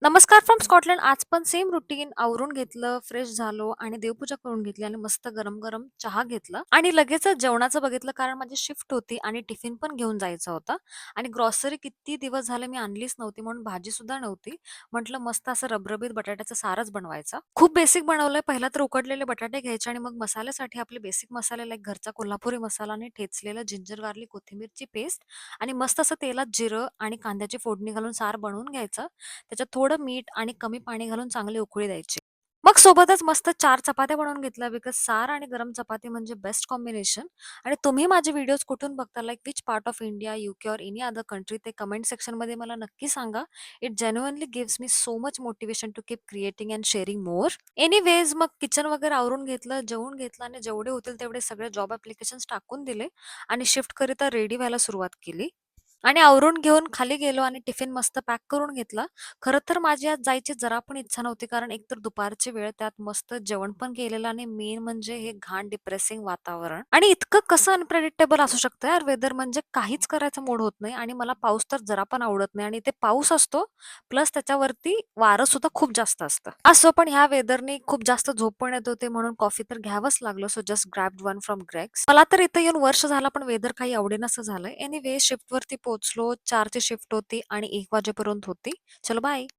नमस्कार from Scotland. आज पण सेम रुटीन आवरून घेतलं, फ्रेश झालो आणि देवपूजा करून घेतली आणि मस्त गरम-गरम चहा घेतला आणि लगेचच जेवणाचं बघितलं कारण माझी शिफ्ट होती आणि टिफिन पण घेऊन जायचा होता आणि ग्रॉसरी किती दिवस झाले मी आणलीच नव्हती म्हणून भाजीसुद्धा नव्हती. म्हटलं मस्त असं रबरबीत बटाट्याचा सारच बनवायचा. खूप बेसिक बनवलंय. पहिला तर उकडलेले बटाटे घ्यायचे आणि मग मसाल्यासाठी आपले बेसिक मसाले लाइक घरचा कोल्हापुरी मसाला आणि ठेचलेलं जिंजर गार्लिक कोथिंबीरची पेस्ट आणि मस्त असं तेलात जिरं आणि कांद्याची फोडणी घालून सार बनवून घ्यायचं. त्याच्यात थोडं मीठ आणि कमी पाणी घालून चांगली उकळी द्यायची. मग सोबतच मस्त 4 चपात्या बनवून घेतल्या बिकॉज सार आणि गरम चपाती म्हणजे बेस्ट कॉम्बिनेशन. आणि तुम्ही माझे व्हिडिओज कुठून बघता like which part of India, UK और एनी अदर कंट्री ते कमेंट सेक्शनमध्ये मला नक्की सांगा. It genuinely gives me so much motivation to keep creating and sharing more. Anyways मग किचन वगैरे आवरून घेतलं, जेवून घेतलं आणि जेवढे होतील तेवढे सगळे जॉब ॲप्लिकेशन्स टाकून दिले आणि शिफ्टकरिता रेडी व्हायला सुरुवात केली. आणि आवरून घेऊन खाली गेलो आणि टिफिन मस्त पॅक करून घेतला. खरं तर माझी आज जायची जरा पण इच्छा नव्हती कारण एकतर दुपारची वेळ, त्यात मस्त जेवण पण केलेलं आणि मेन म्हणजे हे घाण डिप्रेसिंग वातावरण. आणि इतकं कसं अनप्रेडिक्टेबल असू शकतं यार वेदर, म्हणजे काहीच करायचा मूड होत नाही आणि मला पाऊस तर जरा पण आवडत नाही आणि ते पाऊस असतो प्लस त्याच्यावरती वारं सुद्धा खूप जास्त असतं. असो पण ह्या वेदरने खूप जास्त झोप पण येत होते म्हणून कॉफी तर घ्यावंच लागलं. So just grabbed one from Greggs. मला तर इथं येऊन वर्ष झाला पण वेदर काही आवडेनसं झालंय. एनिवे शिफ्टवरती पोहोचलो. 4ची शिफ्ट होती आणि 1 वाजेपर्यंत होती. चलो बाय.